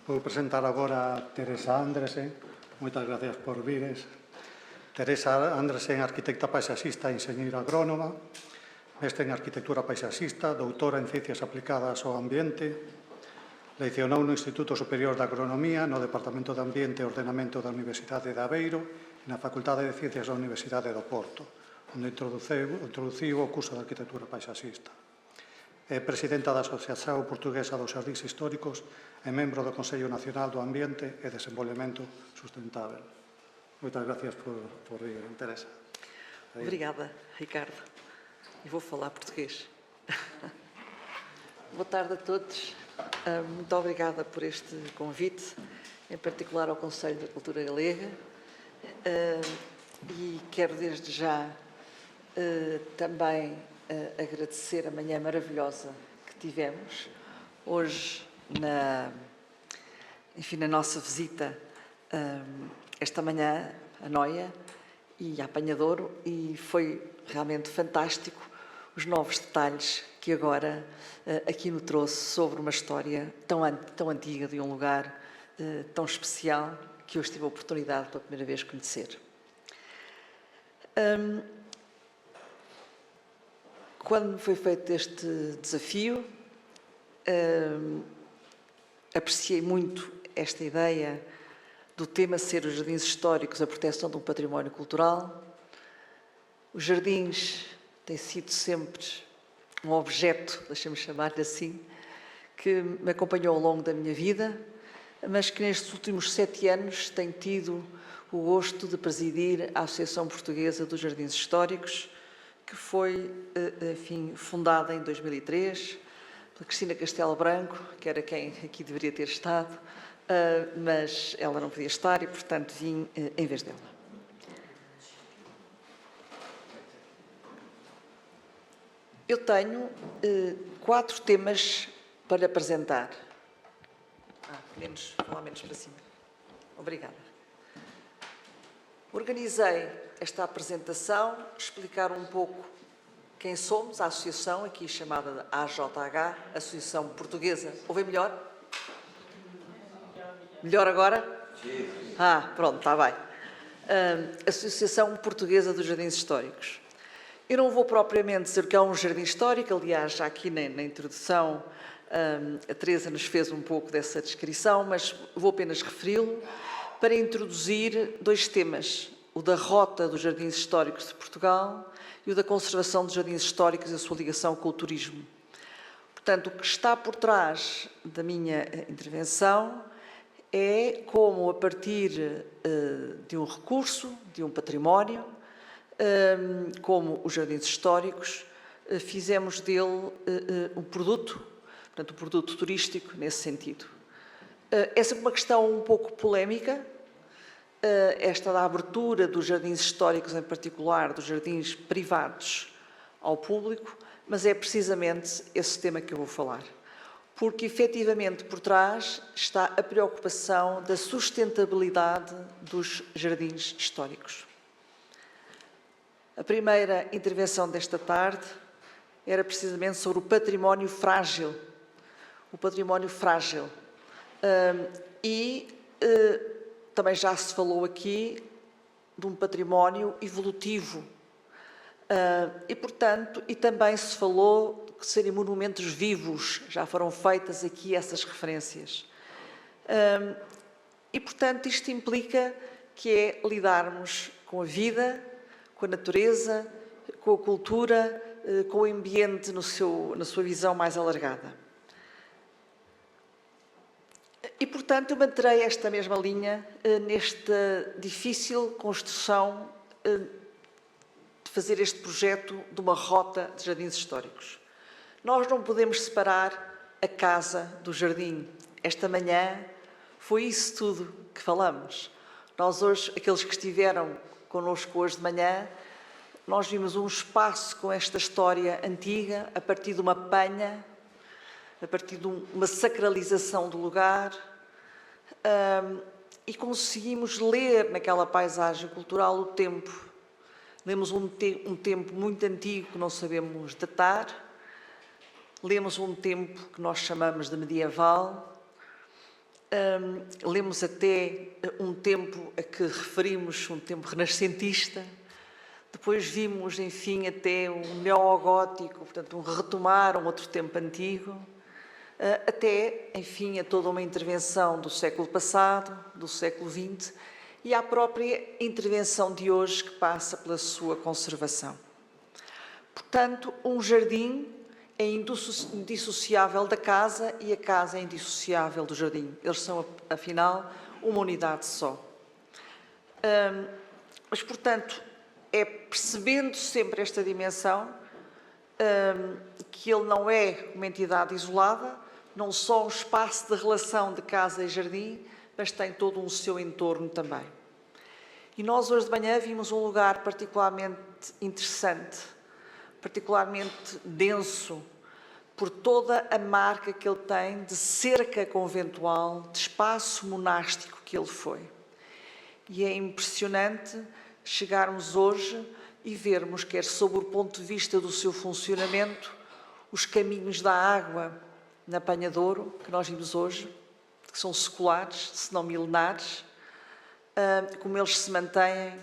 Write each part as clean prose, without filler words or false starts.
Vou presentar agora a Teresa Andresen. Moitas gracias por vires. Teresa Andresen, arquitecta paisaxista e enxeñeira agrónoma, mestre en arquitectura paisaxista, doutora en ciencias aplicadas ao ambiente, leicionou no Instituto Superior de Agronomía, no Departamento de Ambiente e Ordenamento da Universidade de Aveiro e na Facultade de Ciencias da Universidade do Porto, onde introduciu o curso de arquitectura paisaxista. É presidenta da Asociación Portuguesa dos Xardíns Históricos e membro do Consello Nacional do Ambiente e Desenvolvemento Sustentável. Moitas gracias por vir, Teresa. Obrigada, Ricardo. E vou falar português. Boa tarde a todos. Muito obrigada por este convite, em particular ao Conselho da Cultura Galega. E quero desde já também agradecer a manhã maravilhosa que tivemos hoje na nossa visita esta manhã a Noia e a Apanhadouro, e foi realmente fantástico os novos detalhes que agora aqui nos trouxe sobre uma história tão antiga de um lugar tão especial que hoje tive a oportunidade pela primeira vez de conhecer. Quando foi feito este desafio, apreciei muito esta ideia do tema ser os jardins históricos, a proteção de um património cultural. Os jardins têm sido sempre um objeto, deixa-me chamar-lhe assim, que me acompanhou ao longo da minha vida, mas que nestes últimos 7 anos tenho tido o gosto de presidir a Associação Portuguesa dos Jardins Históricos, que foi, fundada em 2003, pela Cristina Castelo Branco, que era quem aqui deveria ter estado, mas ela não podia estar e, portanto, vim em vez dela. Eu tenho 4 temas para apresentar. Falar menos para cima. Obrigada. Organizei esta apresentação, explicar um pouco quem somos, a associação, aqui chamada AJH, Associação Portuguesa. Ouvem melhor? Melhor agora? Sim. Pronto, está bem. Associação Portuguesa dos Jardins Históricos. Eu não vou propriamente dizer o que é um jardim histórico, aliás, já aqui na introdução a Teresa nos fez um pouco dessa descrição, mas vou apenas referi-lo para introduzir 2 temas, o da rota dos jardins históricos de Portugal e o da conservação dos jardins históricos e a sua ligação com o turismo. Portanto, o que está por trás da minha intervenção é como, a partir de um recurso, de um património, como os jardins históricos, fizemos dele um produto, portanto, um produto turístico nesse sentido. Essa é uma questão um pouco polémica, esta da abertura dos jardins históricos, em particular dos jardins privados ao público, mas é precisamente esse tema que eu vou falar. Porque, efetivamente, por trás está a preocupação da sustentabilidade dos jardins históricos. A primeira intervenção desta tarde era precisamente sobre o património frágil. O património frágil. Também já se falou aqui de um património evolutivo. E também se falou de serem monumentos vivos. Já foram feitas aqui essas referências. Portanto, isto implica que é lidarmos com a vida, com a natureza, com a cultura, com o ambiente na sua visão mais alargada. Portanto, eu manterei esta mesma linha nesta difícil construção de fazer este projeto de uma rota de jardins históricos. Nós não podemos separar a casa do jardim. Esta manhã foi isso tudo que falamos. Nós hoje, aqueles que estiveram connosco hoje de manhã, nós vimos um espaço com esta história antiga, a partir de uma penha, a partir de uma sacralização do lugar, e conseguimos ler naquela paisagem cultural o tempo. Lemos um tempo muito antigo que não sabemos datar, lemos um tempo que nós chamamos de medieval, Lemos até um tempo a que referimos, um tempo renascentista. Depois vimos, enfim, até um neogótico, portanto, um retomar um outro tempo antigo, até, enfim, a toda uma intervenção do século passado, do século XX, e à própria intervenção de hoje, que passa pela sua conservação. Portanto, um jardim é indissociável da casa e a casa é indissociável do jardim. Eles são, afinal, uma unidade só. Mas, portanto, é percebendo sempre esta dimensão que ele não é uma entidade isolada, não só um espaço de relação de casa e jardim, mas tem todo um seu entorno também. E nós hoje de manhã vimos um lugar particularmente interessante, particularmente denso, por toda a marca que ele tem de cerca conventual, de espaço monástico que ele foi. E é impressionante chegarmos hoje e vermos, quer sob o ponto de vista do seu funcionamento, os caminhos da água na Penha de Ouro, que nós vimos hoje, que são seculares, se não milenares, como eles se mantêm,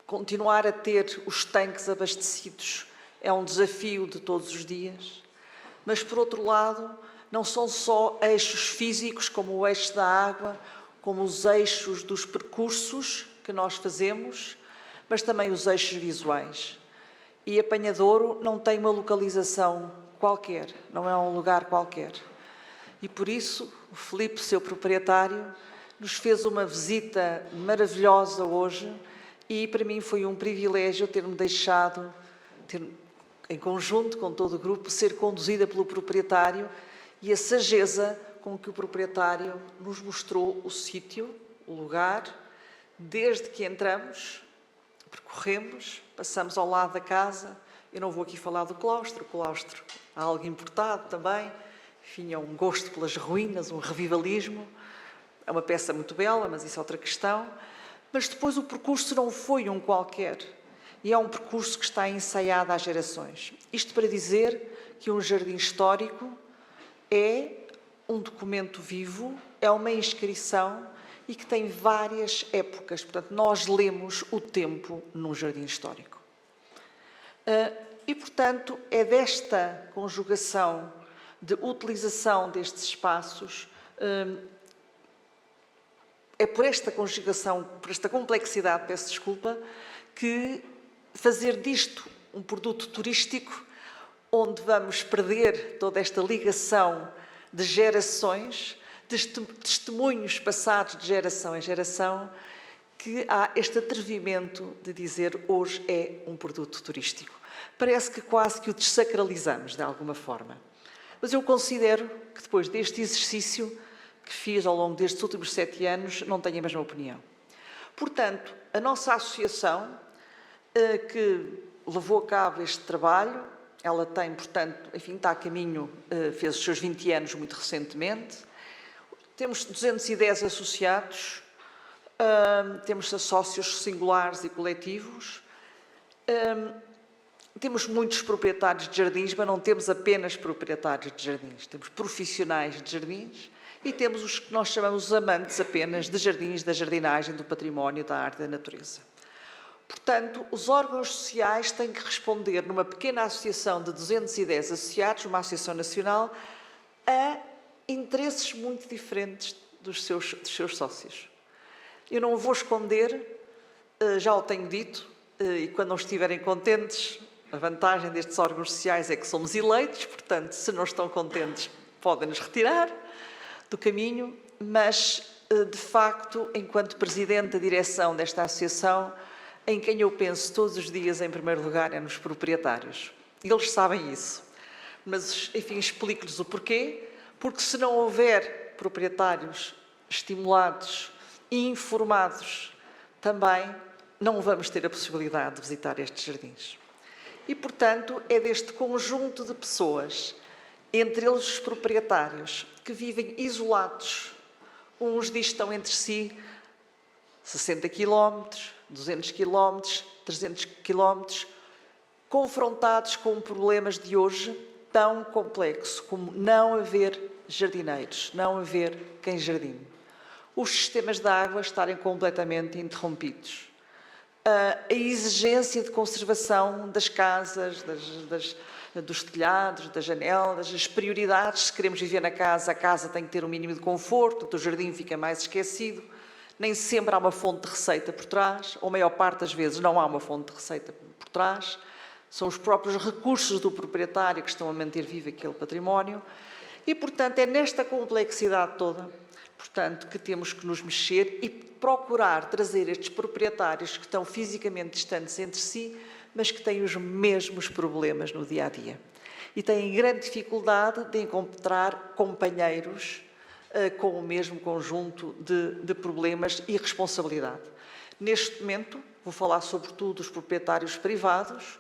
continuar a ter os tanques abastecidos é um desafio de todos os dias, mas, por outro lado, não são só eixos físicos, como o eixo da água, como os eixos dos percursos que nós fazemos, mas também os eixos visuais. E a Penha de Ouro não tem uma localização qualquer, não é um lugar qualquer. E por isso, o Filipe, seu proprietário, nos fez uma visita maravilhosa hoje e para mim foi um privilégio ter-me deixado, em conjunto com todo o grupo, ser conduzida pelo proprietário e a sageza com que o proprietário nos mostrou o sítio, o lugar, desde que entramos, percorremos, passamos ao lado da casa. Eu não vou aqui falar do claustro, o claustro há algo importado também, enfim, é um gosto pelas ruínas, um revivalismo, é uma peça muito bela, mas isso é outra questão. Mas depois o percurso não foi um qualquer, e é um percurso que está ensaiado há gerações. Isto para dizer que um jardim histórico é um documento vivo, é uma inscrição e que tem várias épocas. Portanto, nós lemos o tempo num jardim histórico. E, portanto, é desta conjugação de utilização destes espaços, é por esta conjugação, por esta complexidade, peço desculpa, que fazer disto um produto turístico, onde vamos perder toda esta ligação de gerações, de testemunhos passados de geração em geração, que há este atrevimento de dizer hoje é um produto turístico. Parece que quase que o desacralizamos de alguma forma. Mas eu considero que depois deste exercício que fiz ao longo destes últimos 7 anos, não tenho a mesma opinião. Portanto, a nossa associação, que levou a cabo este trabalho, ela tem, portanto, enfim, está a caminho, fez os seus 20 anos muito recentemente. Temos 210 associados, temos sócios singulares e coletivos, temos muitos proprietários de jardins, mas não temos apenas proprietários de jardins, temos profissionais de jardins e temos os que nós chamamos amantes apenas de jardins, da jardinagem, do património, da arte e da natureza. Portanto, os órgãos sociais têm que responder numa pequena associação de 210 associados, uma associação nacional, a interesses muito diferentes dos seus sócios. Eu não vou esconder, já o tenho dito, e quando não estiverem contentes, a vantagem destes órgãos sociais é que somos eleitos, portanto, se não estão contentes, podem-nos retirar do caminho, mas, de facto, enquanto Presidente da direção desta associação, em quem eu penso todos os dias, em primeiro lugar, é nos proprietários. Eles sabem isso. Mas, enfim, explico-lhes o porquê. Porque se não houver proprietários estimulados e informados, também não vamos ter a possibilidade de visitar estes jardins. E, portanto, é deste conjunto de pessoas, entre eles os proprietários, que vivem isolados. Uns distam entre si 60 km, 200 km, 300 km, confrontados com problemas de hoje, tão complexo como não haver jardineiros, não haver quem jardine. Os sistemas de água estarem completamente interrompidos. A exigência de conservação das casas, dos telhados, das janelas, as prioridades, se queremos viver na casa, a casa tem que ter um mínimo de conforto, o jardim fica mais esquecido, nem sempre há uma fonte de receita por trás, ou a maior parte das vezes não há uma fonte de receita por trás, são os próprios recursos do proprietário que estão a manter vivo aquele património e, portanto, é nesta complexidade toda, portanto, que temos que nos mexer e procurar trazer estes proprietários que estão fisicamente distantes entre si, mas que têm os mesmos problemas no dia-a-dia. E têm grande dificuldade de encontrar companheiros com o mesmo conjunto de problemas e responsabilidade. Neste momento, vou falar sobretudo dos proprietários privados,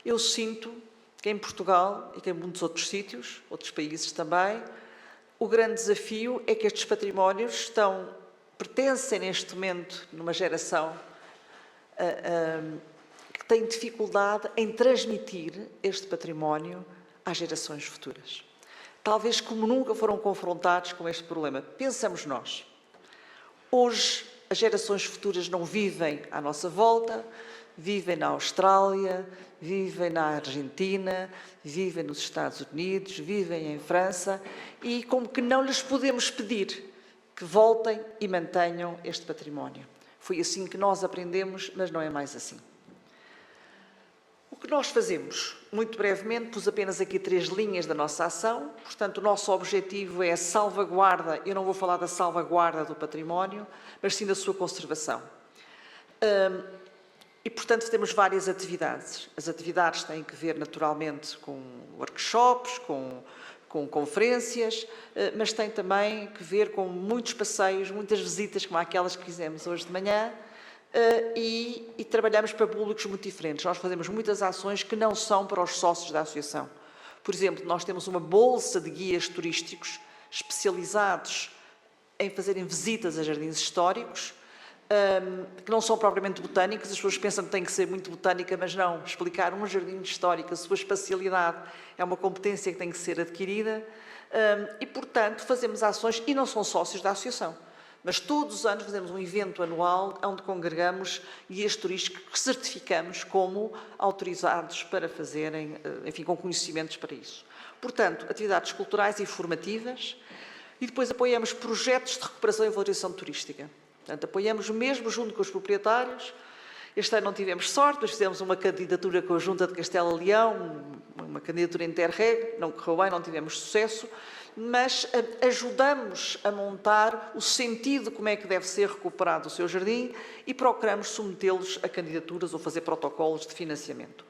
eu sinto que em Portugal e que em muitos outros sítios, outros países também, o grande desafio é que estes patrimónios pertencem neste momento numa geração que tem dificuldade em transmitir este património às gerações futuras. Talvez como nunca foram confrontados com este problema. Pensamos nós. Hoje, as gerações futuras não vivem à nossa volta, vivem na Austrália, vivem na Argentina, vivem nos Estados Unidos, vivem em França e como que não lhes podemos pedir que voltem e mantenham este património. Foi assim que nós aprendemos, mas não é mais assim. O que nós fazemos? Muito brevemente, pus apenas aqui 3 linhas da nossa ação. Portanto, o nosso objetivo é a salvaguarda, eu não vou falar da salvaguarda do património, mas sim da sua conservação. E, portanto, temos várias atividades. As atividades têm que ver, naturalmente, com workshops, com conferências, mas têm também que ver com muitos passeios, muitas visitas, como aquelas que fizemos hoje de manhã, e trabalhamos para públicos muito diferentes. Nós fazemos muitas ações que não são para os sócios da associação. Por exemplo, nós temos uma bolsa de guias turísticos especializados em fazerem visitas a jardins históricos, que não são propriamente botânicos, as pessoas pensam que tem que ser muito botânica, mas não. Explicar um jardim histórico, a sua espacialidade, é uma competência que tem que ser adquirida e, portanto, fazemos ações e não são sócios da associação. Mas todos os anos fazemos um evento anual onde congregamos guias turísticos que certificamos como autorizados para fazerem, enfim, com conhecimentos para isso. Portanto, atividades culturais e formativas e depois apoiamos projetos de recuperação e valorização turística. Portanto, apoiamos mesmo junto com os proprietários. Este ano não tivemos sorte, mas fizemos uma candidatura conjunta de Castela-Leão, uma candidatura interreg, não correu bem, não tivemos sucesso, mas ajudamos a montar o sentido de como é que deve ser recuperado o seu jardim e procuramos submetê-los a candidaturas ou fazer protocolos de financiamento.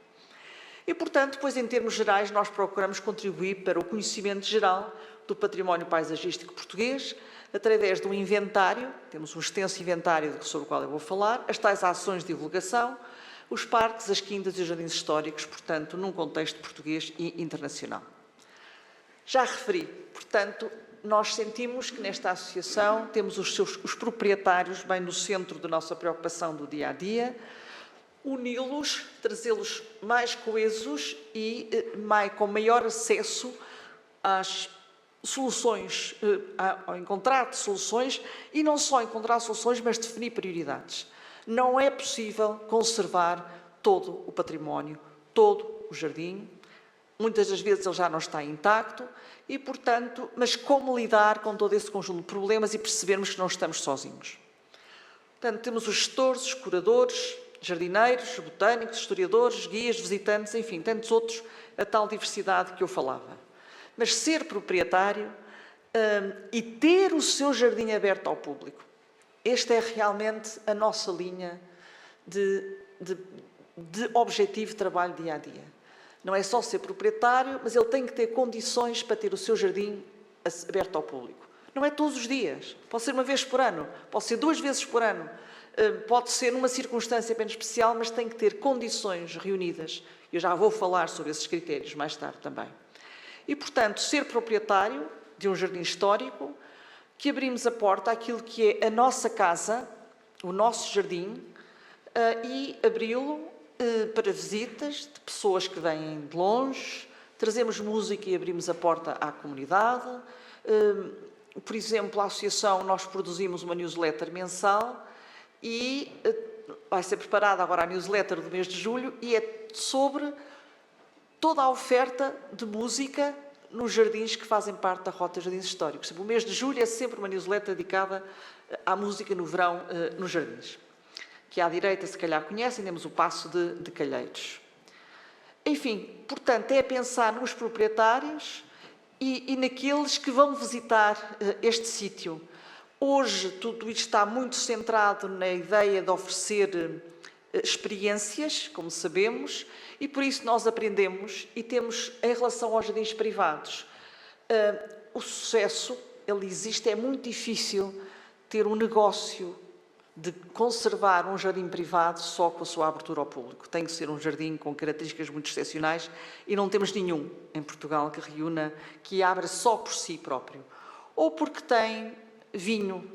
E, portanto, depois, em termos gerais, nós procuramos contribuir para o conhecimento geral do património paisagístico português, através de um inventário, temos um extenso inventário sobre o qual eu vou falar, as tais ações de divulgação, os parques, as quintas e os jardins históricos, portanto, num contexto português e internacional. Já referi, portanto, nós sentimos que nesta associação temos os proprietários bem no centro da nossa preocupação do dia-a-dia, uni-los, trazê-los mais coesos e com maior acesso às soluções, ao encontrar soluções e não só encontrar soluções, mas definir prioridades. Não é possível conservar todo o património, todo o jardim. Muitas das vezes ele já não está intacto e, portanto, mas como lidar com todo esse conjunto de problemas e percebermos que não estamos sozinhos. Portanto, temos os gestores, os curadores, jardineiros, botânicos, historiadores, guias, visitantes, enfim, tantos outros, a tal diversidade que eu falava. Mas ser proprietário e ter o seu jardim aberto ao público. Esta é realmente a nossa linha de objetivo de trabalho dia-a-dia. Não é só ser proprietário, mas ele tem que ter condições para ter o seu jardim aberto ao público. Não é todos os dias, pode ser uma vez por ano, pode ser 2 vezes por ano, pode ser numa circunstância bem especial, mas tem que ter condições reunidas. Eu já vou falar sobre esses critérios mais tarde também. E, portanto, ser proprietário de um jardim histórico, que abrimos a porta àquilo que é a nossa casa, o nosso jardim, e abri-lo para visitas de pessoas que vêm de longe, trazemos música e abrimos a porta à comunidade. Por exemplo, a associação, nós produzimos uma newsletter mensal e vai ser preparada agora a newsletter do mês de julho e é sobre toda a oferta de música nos jardins que fazem parte da Rota Jardins Históricos. O mês de julho é sempre uma newsletter dedicada à música no verão nos jardins. Que à direita, se calhar, conhecem, temos o Paço de Calheiros. Enfim, portanto, é pensar nos proprietários e naqueles que vão visitar este sítio. Hoje, tudo isto está muito centrado na ideia de oferecer experiências, como sabemos, e por isso nós aprendemos e temos, em relação aos jardins privados, o sucesso, ele existe, é muito difícil ter um negócio de conservar um jardim privado só com a sua abertura ao público. Tem que ser um jardim com características muito excepcionais e não temos nenhum em Portugal que reúna, que abra só por si próprio. Ou porque tem vinho,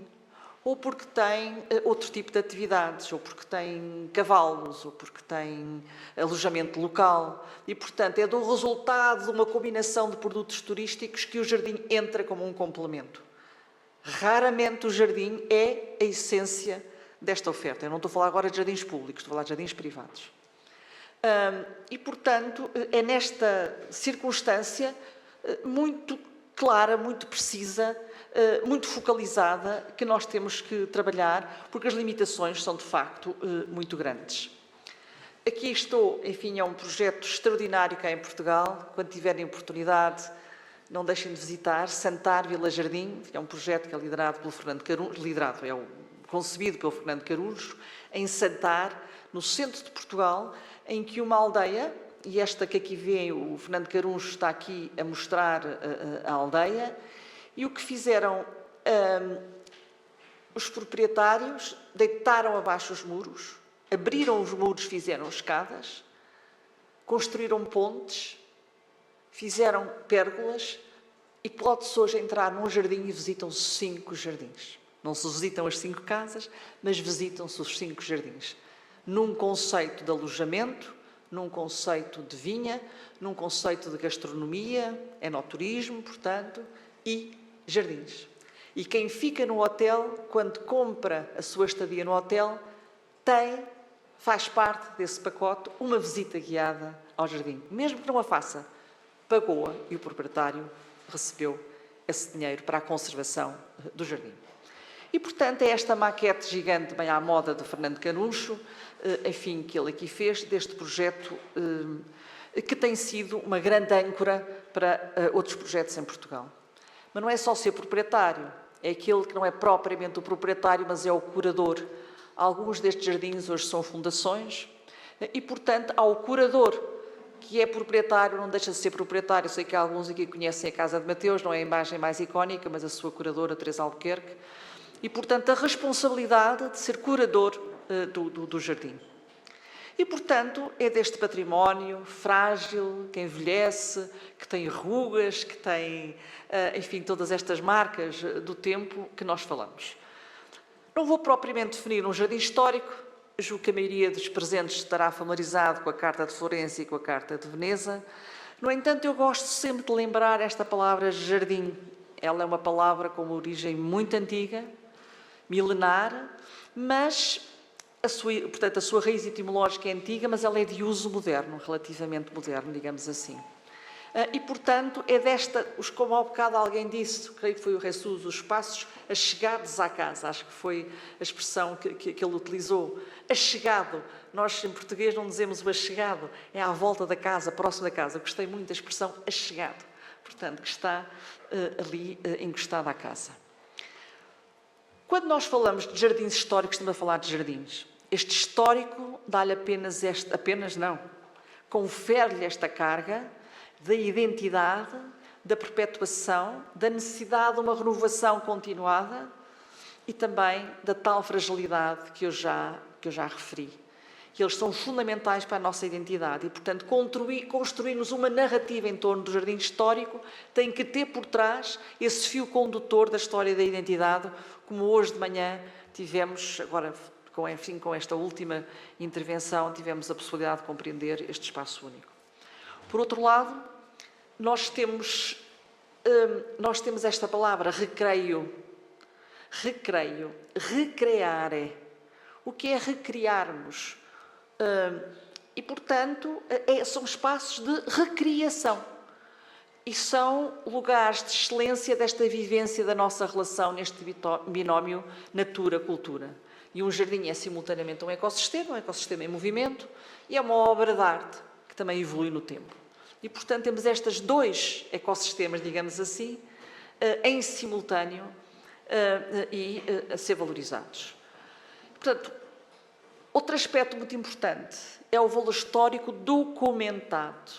ou porque tem outro tipo de atividades, ou porque tem cavalos, ou porque tem alojamento local. E, portanto, é do resultado de uma combinação de produtos turísticos que o jardim entra como um complemento. Raramente o jardim é a essência desta oferta. Eu não estou a falar agora de jardins públicos, estou a falar de jardins privados. E, portanto, é nesta circunstância muito clara, muito precisa, muito focalizada, que nós temos que trabalhar, porque as limitações são, de facto, muito grandes. Aqui estou, enfim, é um projeto extraordinário cá em Portugal. Quando tiverem oportunidade, não deixem de visitar Santar Vila Jardim, que é um projeto que é liderado pelo Fernando Carujo, concebido pelo Fernando Carujo, em Santar, no centro de Portugal, em que uma aldeia, e esta que aqui vê, o Fernando Carujo está aqui a mostrar a aldeia, e o que fizeram os proprietários, deitaram abaixo os muros, abriram os muros, fizeram escadas, construíram pontes, fizeram pérgolas e pode-se hoje entrar num jardim e visitam-se 5 jardins. Não se visitam as 5 casas, mas visitam-se os 5 jardins. Num conceito de alojamento, num conceito de vinha, num conceito de gastronomia, enoturismo, portanto, e jardins. E quem fica no hotel, quando compra a sua estadia no hotel, faz parte desse pacote uma visita guiada ao jardim. Mesmo que não a faça, pagou-a e o proprietário recebeu esse dinheiro para a conservação do jardim. E, portanto, é esta maquete gigante, bem à moda, de Fernando Carujo, enfim, que ele aqui fez, deste projeto que tem sido uma grande âncora para outros projetos em Portugal. Mas não é só ser proprietário, é aquele que não é propriamente o proprietário, mas é o curador. Alguns destes jardins hoje são fundações e, portanto, há o curador, que é proprietário, não deixa de ser proprietário. Eu sei que alguns aqui conhecem a Casa de Mateus, não é a imagem mais icónica, mas a sua curadora, Teresa Albuquerque, e, portanto, a responsabilidade de ser curador do jardim. E, portanto, é deste património frágil, que envelhece, que tem rugas, que tem, enfim, todas estas marcas do tempo que nós falamos. Não vou propriamente definir um jardim histórico, julgo que a maioria dos presentes estará familiarizado com a Carta de Florença e com a Carta de Veneza. No entanto, eu gosto sempre de lembrar esta palavra jardim. Ela é uma palavra com uma origem muito antiga, milenar, mas portanto, a sua raiz etimológica é antiga, mas ela é de uso moderno, relativamente moderno, digamos assim. E, portanto, é como há bocado alguém disse, creio que foi o Jesus, os passos achegados à casa, acho que foi a expressão que ele utilizou. Achegado, nós em português não dizemos o achegado, é à volta da casa, próximo da casa. Eu gostei muito da expressão achegado, portanto, que está ali encostado à casa. Quando nós falamos de jardins históricos, estamos a falar de jardins. Este histórico dá-lhe confere-lhe esta carga da identidade, da perpetuação, da necessidade de uma renovação continuada e também da tal fragilidade que eu já referi. Que eles são fundamentais para a nossa identidade e, portanto, construirmos uma narrativa em torno do jardim histórico tem que ter por trás esse fio condutor da história da identidade, como hoje de manhã tivemos, agora com esta última intervenção, tivemos a possibilidade de compreender este espaço único. Por outro lado, nós temos esta palavra, recreio. Recreio, recreare. O que é recriarmos? E, portanto, são espaços de recriação. E são lugares de excelência desta vivência da nossa relação neste binómio natura-cultura. E um jardim é simultaneamente um ecossistema em movimento, e é uma obra de arte que também evolui no tempo. E, portanto, temos estes dois ecossistemas, digamos assim, em simultâneo e a ser valorizados. Portanto, outro aspecto muito importante é o valor histórico documentado.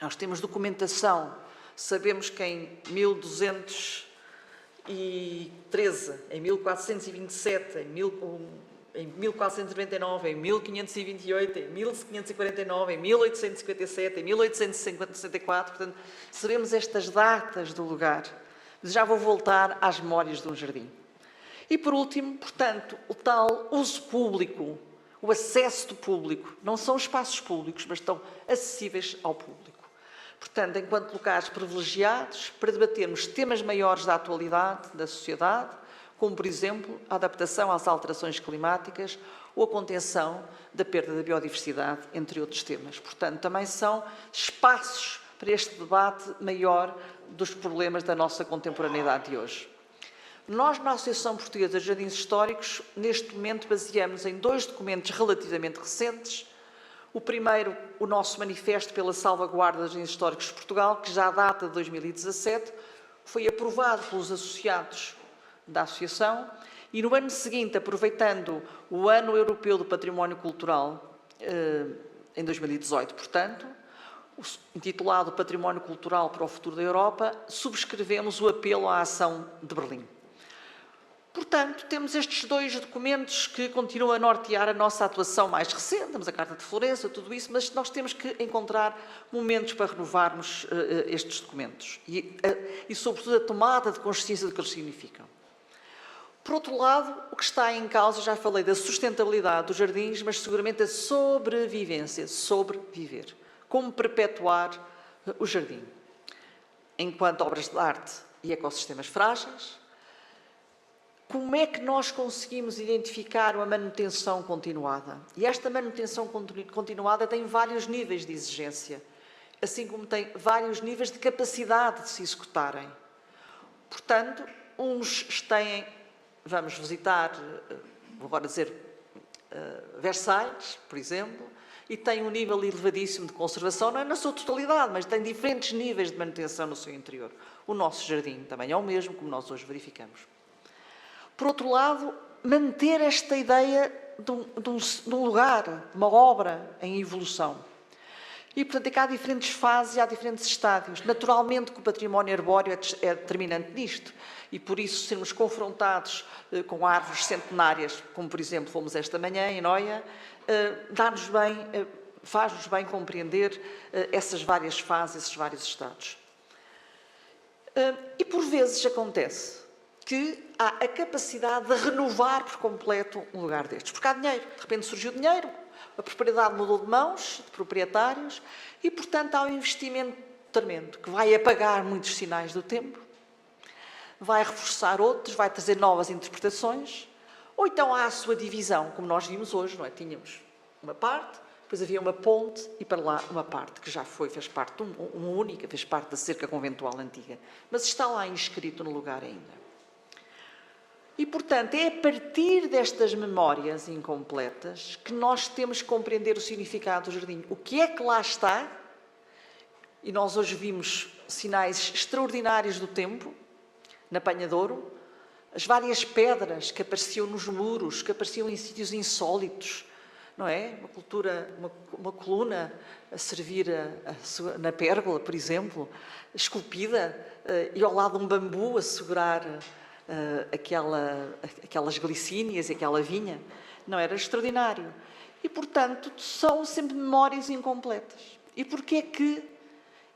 Nós temos documentação, sabemos que em 1213, em 1427, em 1499, em 1528, em 1549, em 1857, em 1864, portanto, sabemos estas datas do lugar. Mas já vou voltar às memórias de um jardim. E, por último, portanto, o tal uso público, o acesso do público. Não são espaços públicos, mas estão acessíveis ao público. Portanto, enquanto locais privilegiados para debatermos temas maiores da atualidade da sociedade, como, por exemplo, a adaptação às alterações climáticas ou a contenção da perda da biodiversidade, entre outros temas. Portanto, também são espaços para este debate maior dos problemas da nossa contemporaneidade de hoje. Nós, na Associação Portuguesa de Jardins Históricos, neste momento baseamos em dois documentos relativamente recentes. O primeiro, o nosso Manifesto pela Salvaguarda dos Jardins Históricos de Portugal, que já data de 2017, foi aprovado pelos associados da Associação e no ano seguinte, aproveitando o Ano Europeu do Património Cultural, em 2018, portanto, intitulado Património Cultural para o Futuro da Europa, subscrevemos o apelo à ação de Berlim. Portanto, temos estes dois documentos que continuam a nortear a nossa atuação mais recente, temos a Carta de Florença, tudo isso, mas nós temos que encontrar momentos para renovarmos estes documentos e, sobretudo, a tomada de consciência do que eles significam. Por outro lado, o que está em causa, já falei da sustentabilidade dos jardins, mas seguramente a sobrevivência, sobreviver. Como perpetuar o jardim enquanto obras de arte e ecossistemas frágeis. Como é que nós conseguimos identificar uma manutenção continuada? E esta manutenção continuada tem vários níveis de exigência, assim como tem vários níveis de capacidade de se executarem. Portanto, uns têm, vamos visitar, vou agora dizer, Versalhes, por exemplo, e tem um nível elevadíssimo de conservação, não é na sua totalidade, mas tem diferentes níveis de manutenção no seu interior. O nosso jardim também é o mesmo, como nós hoje verificamos. Por outro lado, manter esta ideia de um lugar, de uma obra em evolução. E, portanto, é que há diferentes fases e há diferentes estádios. Naturalmente que o património arbóreo é determinante nisto. E, por isso, sermos confrontados com árvores centenárias, como, por exemplo, fomos esta manhã em Noia, faz-nos bem compreender essas várias fases, esses vários estados. E, por vezes, acontece que há a capacidade de renovar por completo um lugar destes. Porque há dinheiro. De repente surgiu dinheiro, a propriedade mudou de mãos, de proprietários, e, portanto, há um investimento tremendo que vai apagar muitos sinais do tempo, vai reforçar outros, vai trazer novas interpretações, ou então há a sua divisão, como nós vimos hoje, não é? Tínhamos uma parte, depois havia uma ponte e para lá uma parte que já fez parte de uma única, fez parte da cerca conventual antiga, mas está lá inscrito no lugar ainda. E, portanto, é a partir destas memórias incompletas que nós temos que compreender o significado do jardim. O que é que lá está? E nós hoje vimos sinais extraordinários do tempo, na Penha de Ouro, as várias pedras que apareciam nos muros, que apareciam em sítios insólitos, não é? Uma coluna a servir na pérgola, por exemplo, esculpida, e ao lado um bambu a segurar aquelas glicínias e aquela vinha. Não era extraordinário. E, portanto, são sempre memórias incompletas. E porquê é que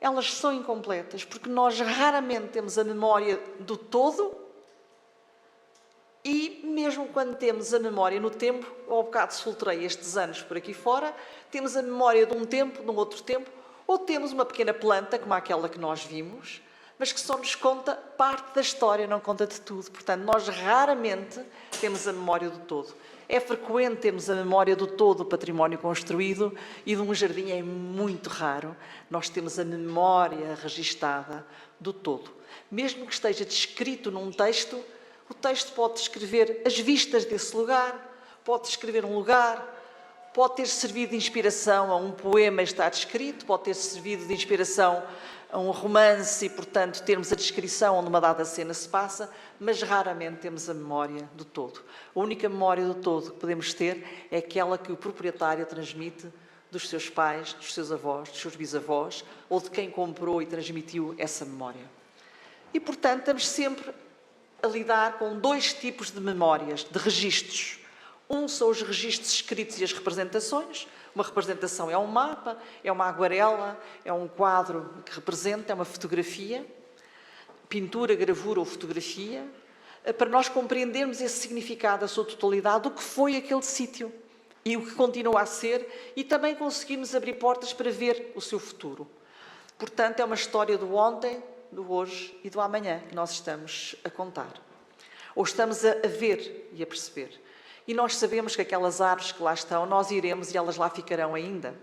elas são incompletas? Porque nós raramente temos a memória do todo e, mesmo quando temos a memória no tempo, ao bocado soltei estes anos por aqui fora, temos a memória de um tempo, de um outro tempo, ou temos uma pequena planta, como aquela que nós vimos, mas que só nos conta parte da história, não conta de tudo. Portanto, nós raramente temos a memória do todo. É frequente termos a memória do todo do património construído e de um jardim é muito raro. Nós temos a memória registada do todo. Mesmo que esteja descrito num texto, o texto pode descrever as vistas desse lugar, pode descrever um lugar, pode ter servido de inspiração a um poema que está descrito, pode ter servido de inspiração a um romance e, portanto, termos a descrição onde uma dada cena se passa, mas raramente temos a memória do todo. A única memória do todo que podemos ter é aquela que o proprietário transmite dos seus pais, dos seus avós, dos seus bisavós ou de quem comprou e transmitiu essa memória. E, portanto, estamos sempre a lidar com dois tipos de memórias, de registros. Um são os registros escritos e as representações. Uma representação é um mapa, é uma aguarela, é um quadro que representa, é uma fotografia, pintura, gravura ou fotografia, para nós compreendermos esse significado, a sua totalidade, o que foi aquele sítio e o que continua a ser, e também conseguirmos abrir portas para ver o seu futuro. Portanto, é uma história do ontem, do hoje e do amanhã que nós estamos a contar. Ou estamos a ver e a perceber. E nós sabemos que aquelas árvores que lá estão, nós iremos e elas lá ficarão ainda.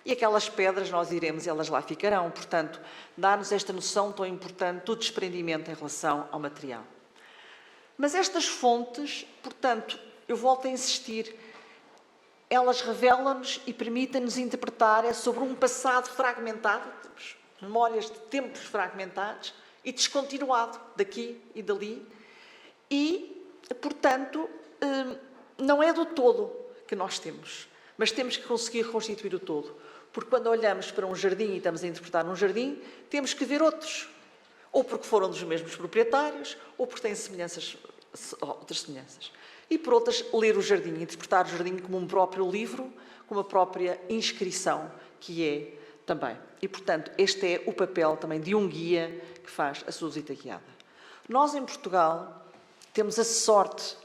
E aquelas pedras, nós iremos e elas lá ficarão. Portanto, dá-nos esta noção tão importante do desprendimento em relação ao material. Mas estas fontes, portanto, eu volto a insistir, elas revelam-nos e permitem-nos interpretar sobre um passado fragmentado, memórias de tempos fragmentados e descontinuado daqui e dali. E, portanto, não é do todo que nós temos, mas temos que conseguir reconstituir o todo. Porque quando olhamos para um jardim e estamos a interpretar um jardim, temos que ver outros. Ou porque foram dos mesmos proprietários, ou porque têm outras semelhanças. E por outras, ler o jardim, interpretar o jardim como um próprio livro, como uma própria inscrição, que é também. E, portanto, este é o papel também de um guia que faz a sua visita guiada. Nós, em Portugal, temos a sorte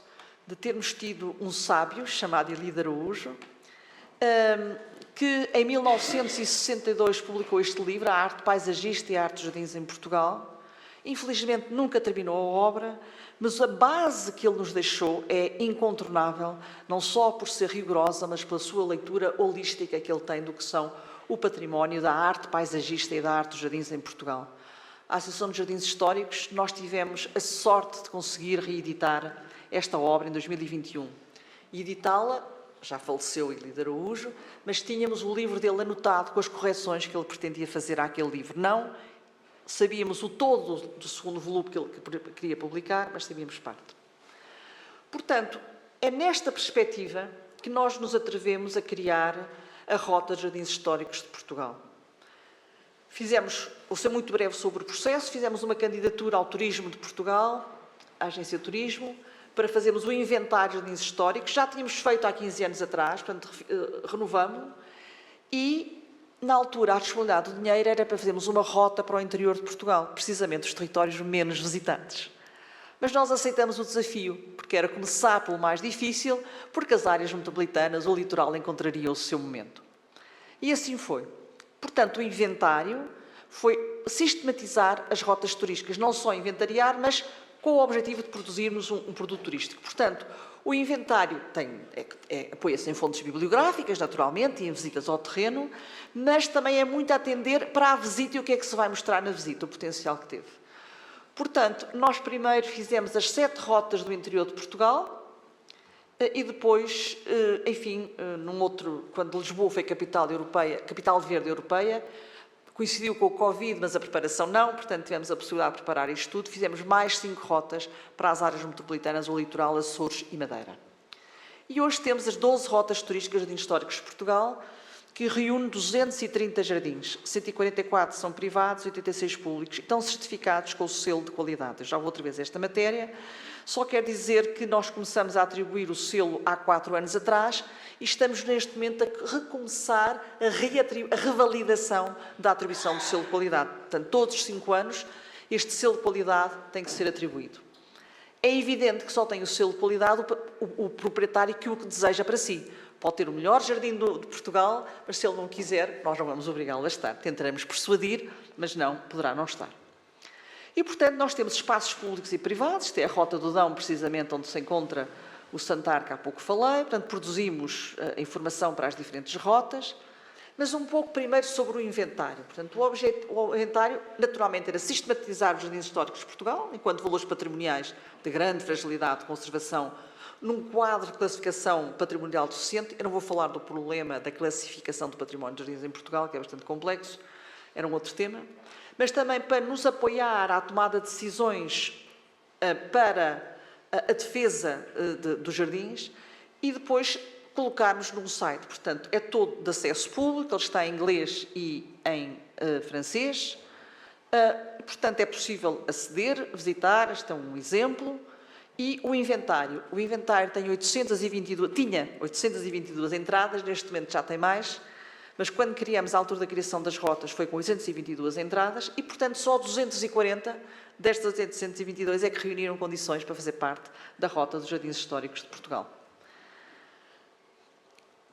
de termos tido um sábio chamado Elie de Araújo, que em 1962 publicou este livro, A Arte Paisagista e a Arte dos Jardins em Portugal. Infelizmente nunca terminou a obra, mas a base que ele nos deixou é incontornável, não só por ser rigorosa, mas pela sua leitura holística que ele tem do que são o património da arte paisagista e da arte dos jardins em Portugal. A Associação de Jardins Históricos, nós tivemos a sorte de conseguir reeditar esta obra em 2021. E editá-la, já faleceu Elie de Araújo, mas tínhamos o livro dele anotado com as correções que ele pretendia fazer àquele livro. Não sabíamos o todo do segundo volume que ele queria publicar, mas sabíamos parte. Portanto, é nesta perspectiva que nós nos atrevemos a criar a Rota de Jardins Históricos de Portugal. Fizemos, vou ser muito breve sobre o processo, fizemos uma candidatura ao Turismo de Portugal, à Agência de Turismo, para fazermos o inventário de jardins históricos. Já tínhamos feito há 15 anos atrás, portanto, renovamos-lo. E, na altura, a disponibilidade do dinheiro era para fazermos uma rota para o interior de Portugal, precisamente os territórios menos visitados. Mas nós aceitamos o desafio, porque era começar pelo mais difícil, porque as áreas metropolitanas ou o litoral encontrariam o seu momento. E assim foi. Portanto, o inventário foi sistematizar as rotas turísticas, não só inventariar, mas com o objetivo de produzirmos um produto turístico. Portanto, o inventário apoia-se em fontes bibliográficas, naturalmente, e em visitas ao terreno, mas também é muito a atender para a visita e o que é que se vai mostrar na visita, o potencial que teve. Portanto, nós primeiro fizemos as 7 rotas do interior de Portugal e depois, enfim, quando Lisboa foi capital verde europeia, coincidiu com o Covid, mas a preparação não, portanto tivemos a possibilidade de preparar isto tudo. Fizemos mais 5 rotas para as áreas metropolitanas, o litoral, Açores e Madeira. E hoje temos as 12 rotas turísticas de jardins históricos de Portugal, que reúne 230 jardins, 144 são privados, 86 públicos, e estão certificados com o selo de qualidade. Eu já vou outra vez a esta matéria, só quero dizer que nós começamos a atribuir o selo há 4 anos atrás e estamos neste momento a recomeçar a revalidação da atribuição do selo de qualidade. Portanto, todos os 5 anos, este selo de qualidade tem que ser atribuído. É evidente que só tem o selo de qualidade o proprietário que o deseja para si. Pode ter o melhor jardim de Portugal, mas se ele não quiser, nós não vamos obrigá-lo a estar. Tentaremos persuadir, mas não, poderá não estar. E, portanto, nós temos espaços públicos e privados, isto é a Rota do Dão, precisamente onde se encontra o Santar, que há pouco falei, portanto, produzimos a informação para as diferentes rotas, mas um pouco primeiro sobre o inventário. Portanto, o inventário, naturalmente, era sistematizar os jardins históricos de Portugal, enquanto valores patrimoniais de grande fragilidade de conservação, num quadro de classificação patrimonial suficiente. Eu não vou falar do problema da classificação do património de jardins em Portugal, que é bastante complexo, era um outro tema, mas também para nos apoiar à tomada de decisões para a defesa dos jardins e depois colocarmos num site. Portanto, é todo de acesso público, ele está em inglês e em francês, portanto, é possível aceder, visitar, este é um exemplo. E o inventário tem tinha 822 entradas, neste momento já tem mais, mas quando criamos, à altura da criação das rotas, foi com 822 entradas e, portanto, só 240 destas 822 é que reuniram condições para fazer parte da Rota dos Jardins Históricos de Portugal.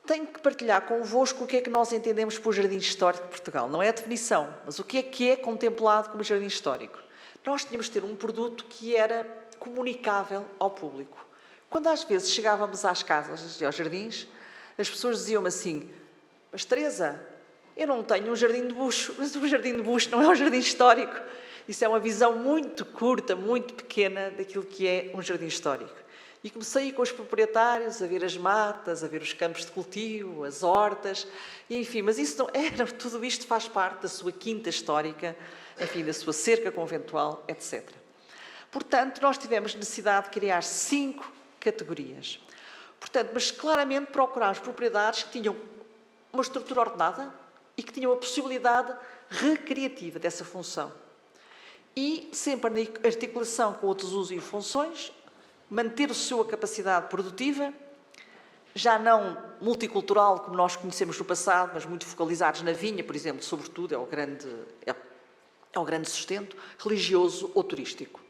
Tenho que partilhar convosco o que é que nós entendemos por Jardim Histórico de Portugal. Não é a definição, mas o que é contemplado como Jardim Histórico. Nós tínhamos de ter um produto que era comunicável ao público. Quando às vezes chegávamos às casas e aos jardins, as pessoas diziam-me assim: mas Teresa, eu não tenho um jardim de bucho, mas o jardim de bucho não é um jardim histórico. Isso é uma visão muito curta, muito pequena daquilo que é um jardim histórico. E comecei com os proprietários a ver as matas, a ver os campos de cultivo, as hortas, e enfim, mas isso não era, tudo isto faz parte da sua quinta histórica, enfim, da sua cerca conventual, etc. Portanto, nós tivemos necessidade de criar 5 categorias. Portanto, mas claramente procurar propriedades que tinham uma estrutura ordenada e que tinham a possibilidade recreativa dessa função. E sempre na articulação com outros usos e funções, manter a sua capacidade produtiva, já não multicultural como nós conhecemos no passado, mas muito focalizados na vinha, por exemplo, sobretudo, é o grande sustento, religioso ou turístico.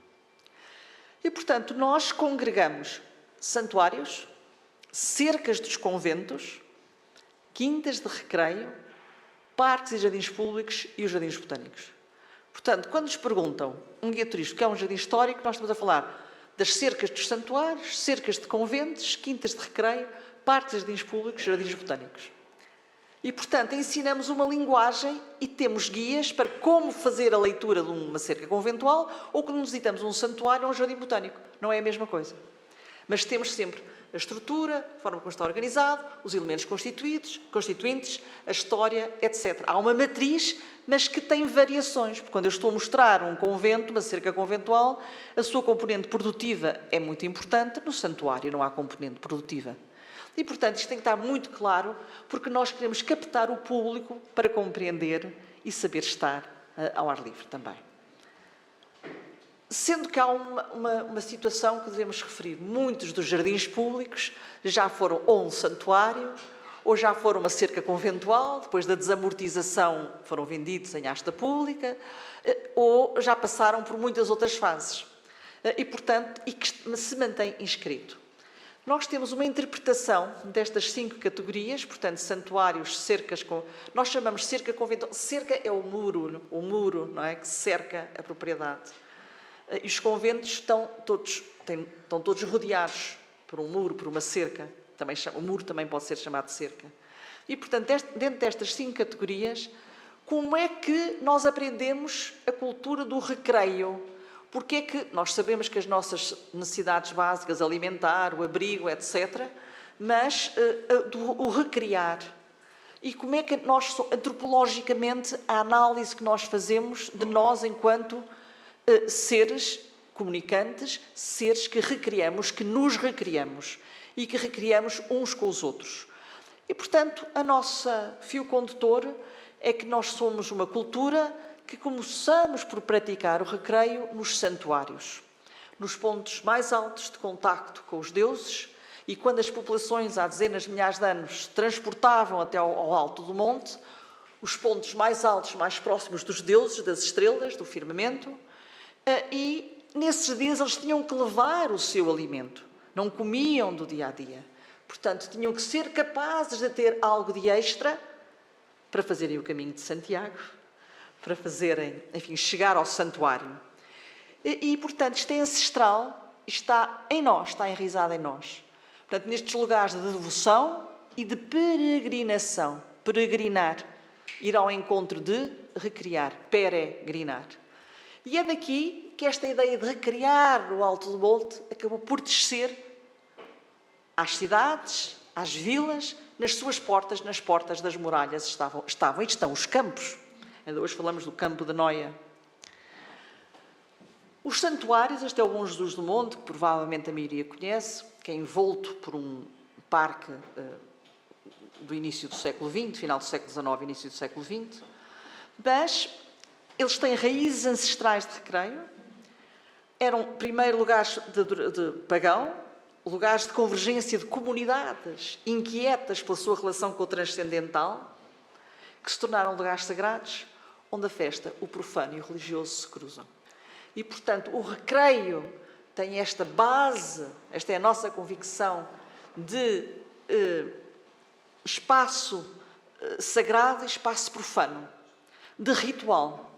E, portanto, nós congregamos santuários, cercas dos conventos, quintas de recreio, parques e jardins públicos e os jardins botânicos. Portanto, quando nos perguntam um guia turístico que é um jardim histórico, nós estamos a falar das cercas dos santuários, cercas de conventos, quintas de recreio, parques e jardins públicos, jardins botânicos. E, portanto, ensinamos uma linguagem e temos guias para como fazer a leitura de uma cerca conventual ou quando visitamos um santuário ou um jardim botânico. Não é a mesma coisa. Mas temos sempre a estrutura, a forma como está organizado, os elementos constituintes, a história, etc. Há uma matriz, mas que tem variações. Porque quando eu estou a mostrar um convento, uma cerca conventual, a sua componente produtiva é muito importante. No santuário não há componente produtiva. E, portanto, isto tem que estar muito claro, porque nós queremos captar o público para compreender e saber estar ao ar livre também. Sendo que há uma situação que devemos referir. Muitos dos jardins públicos já foram ou um santuário, ou já foram uma cerca conventual, depois da desamortização foram vendidos em asta pública, ou já passaram por muitas outras fases. E, portanto, que se mantém inscrito. Nós temos uma interpretação destas 5 categorias, portanto, santuários, cercas, nós chamamos cerca conventual. Cerca é o muro, não é, que cerca a propriedade. E os conventos estão todos rodeados por um muro, por uma cerca. O muro também pode ser chamado de cerca. E, portanto, dentro destas 5 categorias, como é que nós aprendemos a cultura do recreio? Porque é que nós sabemos que as nossas necessidades básicas, alimentar, o abrigo, etc., mas o recriar. E como é que nós, antropologicamente, a análise que nós fazemos de nós enquanto seres comunicantes, seres que recriamos, que nos recriamos e que recriamos uns com os outros. E, portanto, a nossa fio condutor é que nós somos uma cultura que começamos por praticar o recreio nos santuários, nos pontos mais altos de contacto com os deuses, e quando as populações há dezenas de milhares de anos se transportavam até ao alto do monte, os pontos mais altos, mais próximos dos deuses, das estrelas, do firmamento, e nesses dias eles tinham que levar o seu alimento, não comiam do dia a dia. Portanto, tinham que ser capazes de ter algo de extra para fazerem o caminho de Santiago, para fazerem, enfim, chegar ao santuário. Portanto, isto é ancestral, está em nós, está enraizado em nós. Portanto, nestes lugares de devoção e de peregrinação, peregrinar, ir ao encontro de recriar, peregrinar. E é daqui que esta ideia de recriar o Alto do Monte acabou por descer às cidades, às vilas, nas suas portas, nas portas das muralhas estavam e estão os campos. Ainda hoje falamos do campo de Noia. Os santuários, este é o Bom Jesus do Monte, que provavelmente a maioria conhece, que é envolto por um parque do início do século XX, final do século XIX, início do século XX, mas eles têm raízes ancestrais de recreio, eram primeiro lugares de pagão, lugares de convergência de comunidades inquietas pela sua relação com o transcendental, que se tornaram lugares sagrados, onde a festa, o profano e o religioso se cruzam. E, portanto, o recreio tem esta base, esta é a nossa convicção, de espaço sagrado e espaço profano, de ritual.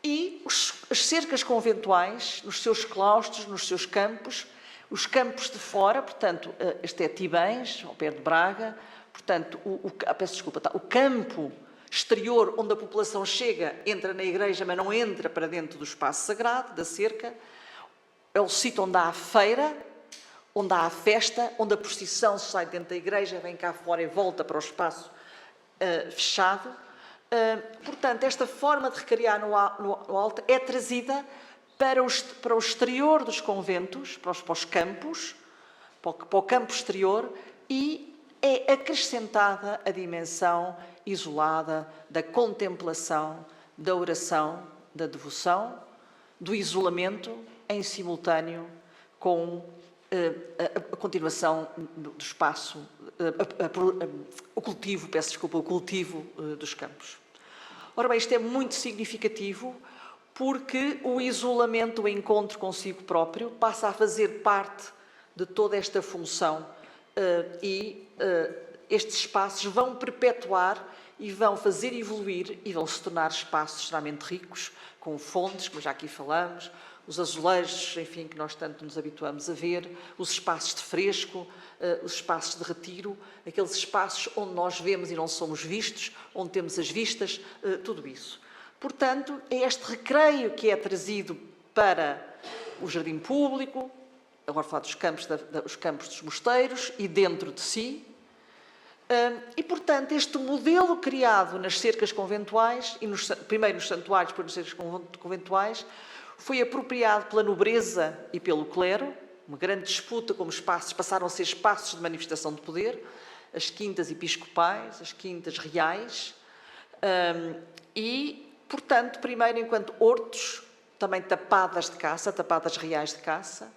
E as cercas conventuais, nos seus claustros, nos seus campos, os campos de fora, portanto, este é Tibães, ao pé de Braga, portanto, o campo exterior, onde a população chega, entra na igreja, mas não entra para dentro do espaço sagrado, da cerca, é o sítio onde há a feira, onde há a festa, onde a procissão sai dentro da igreja, vem cá fora e volta para o espaço fechado. Portanto, esta forma de recriar no alto é trazida para o exterior dos conventos, para os campos, para o campo exterior, e é acrescentada a dimensão isolada da contemplação, da oração, da devoção, do isolamento, em simultâneo com a continuação do espaço, o cultivo dos campos. Ora bem, isto é muito significativo porque o isolamento, o encontro consigo próprio, passa a fazer parte de toda esta função e estes espaços vão perpetuar e vão fazer evoluir e vão se tornar espaços extremamente ricos, com fontes, como já aqui falamos, os azulejos, enfim, que nós tanto nos habituamos a ver, os espaços de fresco, os espaços de retiro, aqueles espaços onde nós vemos e não somos vistos, onde temos as vistas, tudo isso. Portanto, é este recreio que é trazido para o jardim público, agora falar dos campos, os campos dos mosteiros e dentro de si. E, portanto, este modelo criado nas cercas conventuais, primeiro nos santuários, depois nas cercas conventuais, foi apropriado pela nobreza e pelo clero, uma grande disputa como espaços, passaram a ser espaços de manifestação de poder, as quintas episcopais, as quintas reais, e, portanto, primeiro enquanto hortos, também tapadas de caça, tapadas reais de caça,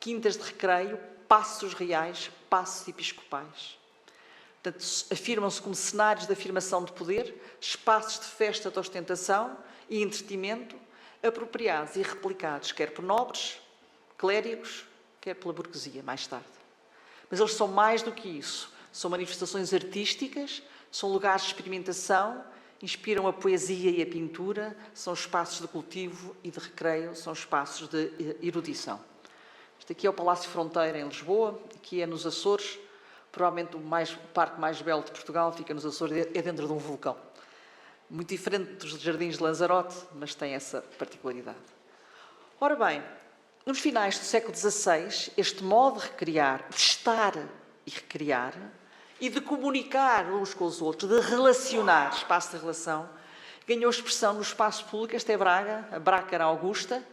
quintas de recreio, passos reais, passos episcopais. Portanto, afirmam-se como cenários de afirmação de poder, espaços de festa, de ostentação e entretenimento, apropriados e replicados, quer por nobres, clérigos, quer pela burguesia, mais tarde. Mas eles são mais do que isso. São manifestações artísticas, são lugares de experimentação, inspiram a poesia e a pintura, são espaços de cultivo e de recreio, são espaços de erudição. Este aqui é o Palácio Fronteira, em Lisboa, aqui é nos Açores, provavelmente o parque mais belo de Portugal, fica nos Açores, é dentro de um vulcão. Muito diferente dos jardins de Lanzarote, mas tem essa particularidade. Ora bem, nos finais do século XVI, este modo de recriar, de estar e recriar, e de comunicar uns com os outros, de relacionar, espaço de relação, ganhou expressão no espaço público. Esta é Braga, a Brácara Augusta,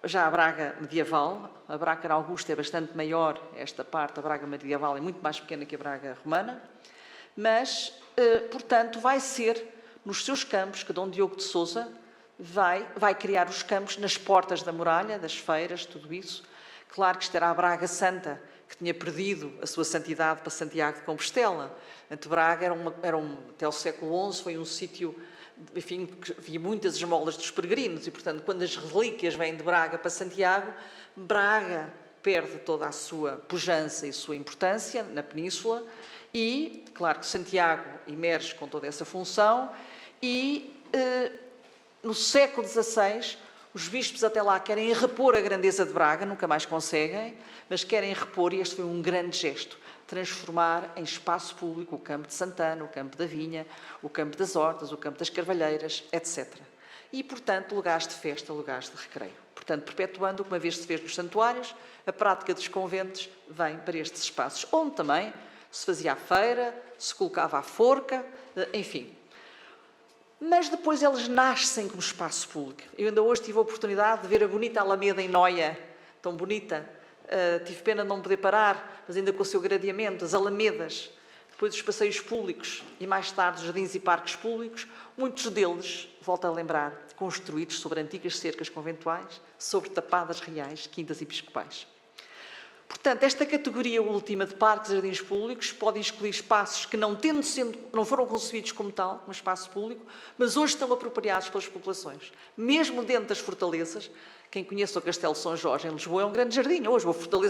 já a Braga medieval. A Brácara Augusta é bastante maior, esta parte, a Braga medieval é muito mais pequena que a Braga romana, mas, portanto, vai ser nos seus campos, que Dom Diogo de Sousa vai criar os campos nas portas da muralha, das feiras, tudo isso. Claro que isto era a Braga Santa, que tinha perdido a sua santidade para Santiago de Compostela. Braga até o século XI foi um sítio, enfim, que havia muitas esmolas dos peregrinos e, portanto, quando as relíquias vêm de Braga para Santiago, Braga perde toda a sua pujança e sua importância na península e, claro que Santiago emerge com toda essa função e, no século XVI, os bispos até lá querem repor a grandeza de Braga, nunca mais conseguem, mas querem repor, e este foi um grande gesto, transformar em espaço público o campo de Santana, o campo da Vinha, o campo das Hortas, o campo das Carvalheiras, etc. E, portanto, lugares de festa, lugares de recreio. Portanto, perpetuando o que uma vez se fez nos santuários, a prática dos conventos vem para estes espaços, onde também se fazia a feira, se colocava a forca, enfim. Mas depois eles nascem como espaço público. Eu ainda hoje tive a oportunidade de ver a bonita Alameda em Noia, tão bonita. Tive pena de não poder parar, mas ainda com o seu gradeamento, as alamedas, depois os passeios públicos e mais tarde os jardins e parques públicos, muitos deles, volto a lembrar, construídos sobre antigas cercas conventuais, sobre tapadas reais, quintas episcopais. Portanto, esta categoria última de parques e jardins públicos pode excluir espaços que não foram concebidos como tal, como espaço público, mas hoje estão apropriados pelas populações. Mesmo dentro das fortalezas, quem conhece o Castelo de São Jorge em Lisboa é um grande jardim, hoje,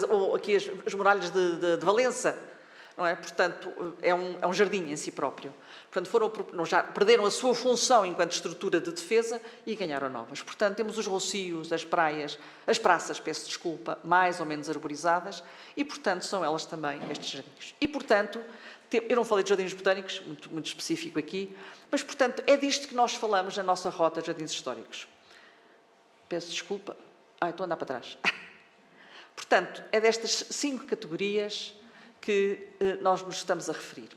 ou aqui as muralhas de Valença, não é? Portanto, é um jardim em si próprio. Portanto, já perderam a sua função enquanto estrutura de defesa e ganharam novas. Portanto, temos os rocios, as praias, as praças, peço desculpa, mais ou menos arborizadas e, portanto, são elas também estes jardins. E, portanto, eu não falei de jardins botânicos, muito específico aqui, mas, portanto, é disto que nós falamos na nossa rota de jardins históricos. Peço desculpa. Estou a andar para trás. Portanto, é destas 5 categorias que nós nos estamos a referir.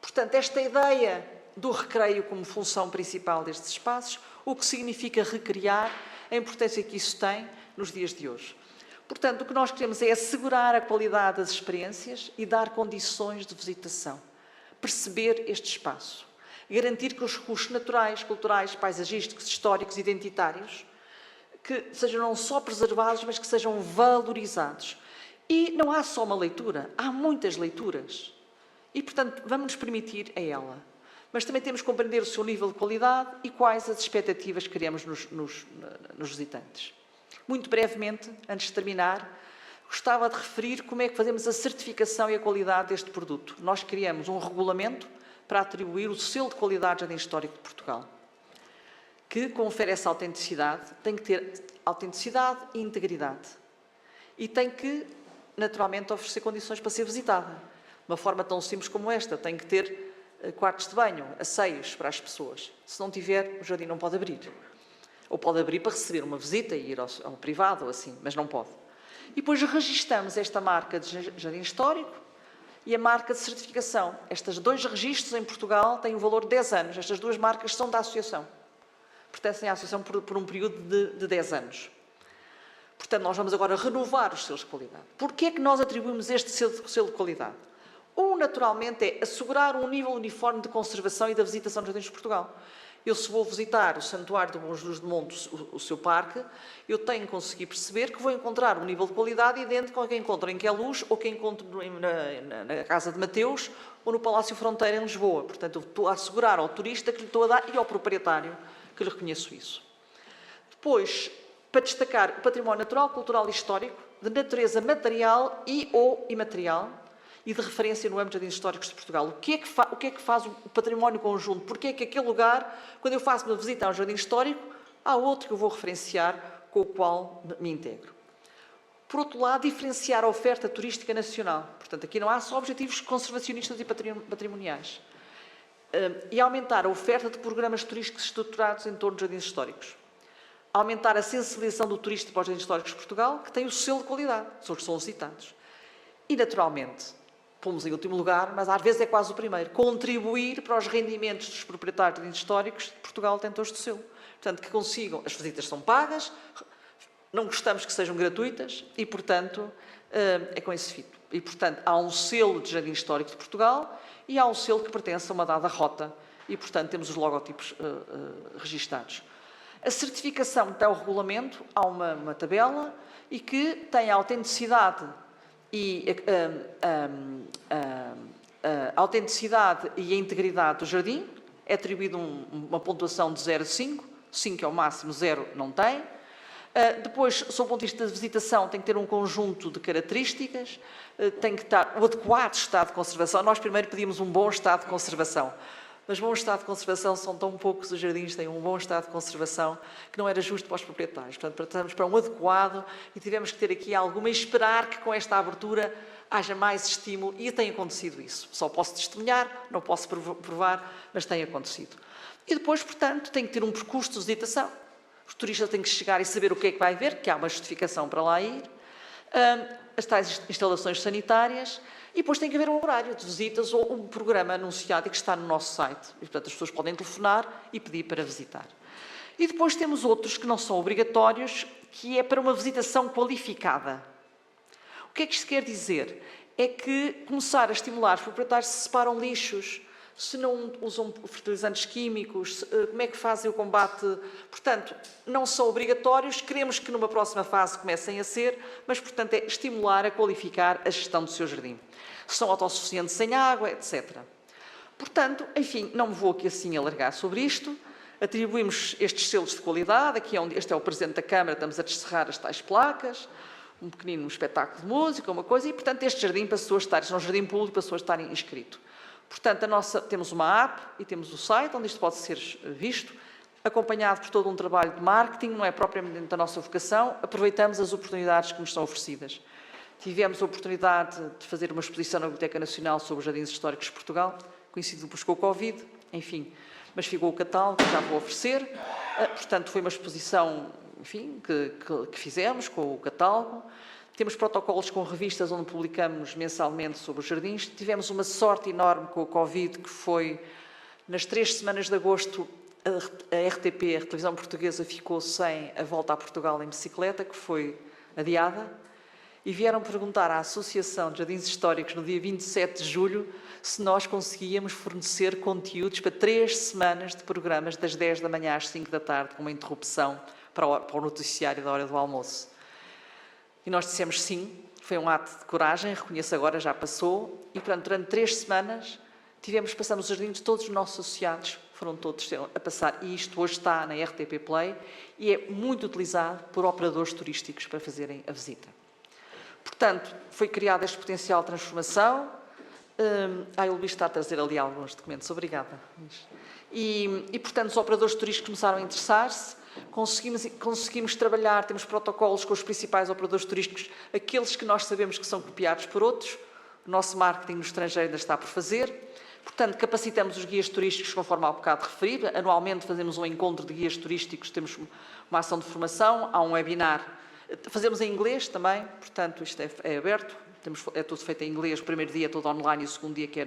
Portanto, esta ideia do recreio como função principal destes espaços, o que significa recriar, a importância que isso tem nos dias de hoje. Portanto, o que nós queremos é assegurar a qualidade das experiências e dar condições de visitação. Perceber este espaço. Garantir que os recursos naturais, culturais, paisagísticos, históricos, identitários, que sejam não só preservados, mas que sejam valorizados. E não há só uma leitura, há muitas leituras. E, portanto, vamos nos permitir a ela. Mas também temos que compreender o seu nível de qualidade e quais as expectativas que queremos nos visitantes. Muito brevemente, antes de terminar, gostava de referir como é que fazemos a certificação e a qualidade deste produto. Nós criamos um regulamento para atribuir o selo de qualidade de Jardim Histórico de Portugal, que confere essa autenticidade, tem que ter autenticidade e integridade. E tem que, naturalmente, oferecer condições para ser visitada. Uma forma tão simples como esta, tem que ter quartos de banho, asseios para as pessoas. Se não tiver, o jardim não pode abrir. Ou pode abrir para receber uma visita e ir ao privado ou assim, mas não pode. E depois registamos esta marca de jardim histórico e a marca de certificação. Estes 2 registros em Portugal têm um valor de 10 anos. Estas 2 marcas são da associação. Pertencem à associação por um período de 10 anos. Portanto, nós vamos agora renovar os selos de qualidade. Porquê é que nós atribuímos este selo de qualidade? Naturalmente, é assegurar um nível uniforme de conservação e da visitação dos jardins de Portugal. Eu, se vou visitar o Santuário do Bom Jesus de Monte, o seu parque, eu tenho que conseguir perceber que vou encontrar um nível de qualidade idêntico ao que encontro em Queluz ou que encontro na Casa de Mateus ou no Palácio Fronteira, em Lisboa. Portanto, eu estou a assegurar ao turista que lhe estou a dar e ao proprietário que lhe reconheço isso. Depois, para destacar o património natural, cultural e histórico, de natureza material e ou imaterial, e de referência no âmbito de jardins históricos de Portugal. O que é que faz o património conjunto? Porque é que aquele lugar, quando eu faço uma visita a um jardim histórico, há outro que eu vou referenciar com o qual me integro. Por outro lado, diferenciar a oferta turística nacional. Portanto, aqui não há só objetivos conservacionistas e patrimoniais. E aumentar a oferta de programas turísticos estruturados em torno de jardins históricos. Aumentar a sensibilização do turista para os jardins históricos de Portugal, que tem o selo de qualidade, são os que são visitados. E, naturalmente, pomos em último lugar, mas às vezes é quase o primeiro, contribuir para os rendimentos dos proprietários de jardins históricos de Portugal detentores do selo. Portanto, que consigam, as visitas são pagas, não gostamos que sejam gratuitas e, portanto, é com esse fito. E, portanto, há um selo de Jardim Histórico de Portugal e há um selo que pertence a uma dada rota e, portanto, temos os logotipos registados. A certificação tem o regulamento, há uma tabela e que tem a autenticidade e a autenticidade e a integridade do jardim. É atribuído uma pontuação de 0 a 5, 5 é o máximo, 0 não tem. Depois, sob o ponto de vista da visitação, tem que ter um conjunto de características, tem que estar o adequado estado de conservação. Nós primeiro pedimos um bom estado de conservação, mas bom estado de conservação são tão poucos os jardins, têm um bom estado de conservação que não era justo para os proprietários. Portanto, estamos para um adequado e tivemos que ter aqui alguma e esperar que com esta abertura haja mais estímulo e tem acontecido isso. Só posso testemunhar, não posso provar, mas tem acontecido. E depois, portanto, tem que ter um percurso de visitação. O turista tem que chegar e saber o que é que vai ver, que há uma justificação para lá ir. As tais instalações sanitárias. E depois tem que haver um horário de visitas ou um programa anunciado que está no nosso site. E, portanto, as pessoas podem telefonar e pedir para visitar. E depois temos outros que não são obrigatórios, que é para uma visitação qualificada. O que é que isto quer dizer? É que começar a estimular os proprietários se separam lixos, se não usam fertilizantes químicos, como é que fazem o combate. Portanto, não são obrigatórios, queremos que numa próxima fase comecem a ser, mas, portanto, é estimular a qualificar a gestão do seu jardim. Se são autossuficientes em água, etc. Portanto, enfim, não me vou aqui assim alargar sobre isto. Atribuímos estes selos de qualidade, aqui este é o Presidente da Câmara, estamos a descerrar as tais placas, um pequenino espetáculo de música, uma coisa, e, portanto, este jardim, para as pessoas estarem, é um jardim público, para as pessoas estarem inscritos. Portanto, temos uma app e temos o site, onde isto pode ser visto, acompanhado por todo um trabalho de marketing, não é propriamente da nossa vocação, aproveitamos as oportunidades que nos são oferecidas. Tivemos a oportunidade de fazer uma exposição na Biblioteca Nacional sobre os Jardins Históricos de Portugal, coincidiu depois com o Covid, enfim, mas ficou o catálogo que já vou oferecer. Portanto, foi uma exposição, enfim, que fizemos com o catálogo. Temos protocolos com revistas onde publicamos mensalmente sobre os jardins. Tivemos uma sorte enorme com o Covid, que foi, nas 3 semanas de agosto, a RTP, a televisão portuguesa, ficou sem a volta a Portugal em bicicleta, que foi adiada. E vieram perguntar à Associação de Jardins Históricos, no dia 27 de julho, se nós conseguíamos fornecer conteúdos para 3 semanas de programas, das 10 da manhã às 5 da tarde, com uma interrupção para o noticiário da hora do almoço. E nós dissemos sim, foi um ato de coragem, reconheço agora, já passou, e portanto, durante 3 semanas, passamos os jardins de todos os nossos associados, foram todos a passar, e isto hoje está na RTP Play, e é muito utilizado por operadores turísticos para fazerem a visita. Portanto, foi criado este potencial de transformação. O Luís está a trazer ali alguns documentos, obrigada. E portanto, os operadores turísticos começaram a interessar-se, conseguimos trabalhar, temos protocolos com os principais operadores turísticos, aqueles que nós sabemos que são copiados por outros, o nosso marketing no estrangeiro ainda está por fazer. Portanto, capacitamos os guias turísticos, conforme há bocado referi. Anualmente fazemos um encontro de guias turísticos, temos uma ação de formação, há um webinar. Fazemos em inglês também, portanto, isto é aberto, é tudo feito em inglês, o primeiro dia é todo online e o segundo dia que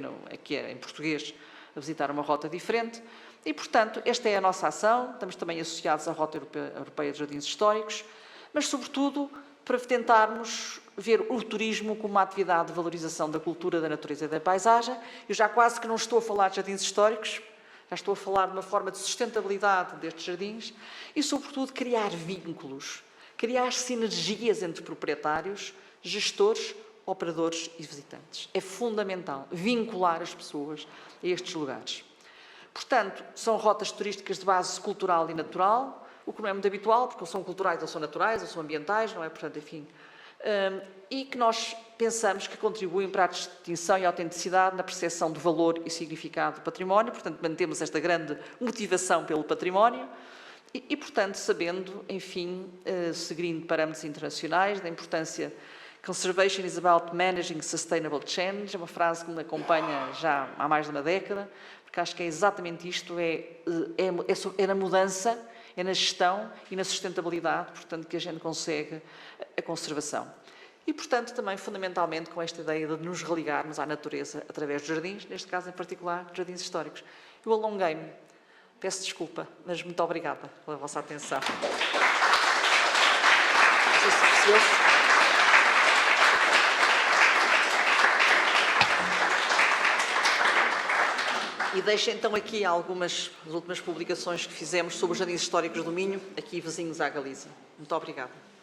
é em português, a visitar uma rota diferente. E, portanto, esta é a nossa ação, estamos também associados à Rota Europeia de Jardins Históricos, mas, sobretudo, para tentarmos ver o turismo como uma atividade de valorização da cultura, da natureza e da paisagem. Eu já quase que não estou a falar de jardins históricos, já estou a falar de uma forma de sustentabilidade destes jardins e, sobretudo, criar vínculos, criar sinergias entre proprietários, gestores, operadores e visitantes. É fundamental vincular as pessoas a estes lugares. Portanto, são rotas turísticas de base cultural e natural, o que não é muito habitual, porque ou são culturais ou são naturais, ou são ambientais, não é? Portanto, enfim. E que nós pensamos que contribuem para a distinção e a autenticidade na percepção do valor e significado do património. Portanto, mantemos esta grande motivação pelo património. E, portanto, sabendo, enfim, seguindo parâmetros internacionais, da importância Conservation is about managing sustainable change, é uma frase que me acompanha já há mais de uma década, porque acho que é exatamente isto, é na mudança, é na gestão e na sustentabilidade, portanto, que a gente consegue a conservação. E, portanto, também, fundamentalmente, com esta ideia de nos religarmos à natureza através dos jardins, neste caso em particular, jardins históricos. Eu alonguei-me. Peço desculpa, mas muito obrigada pela vossa atenção. Não sei se percebeu. E deixo então aqui as últimas publicações que fizemos sobre os jardins históricos do Minho, aqui vizinhos à Galiza. Muito obrigada.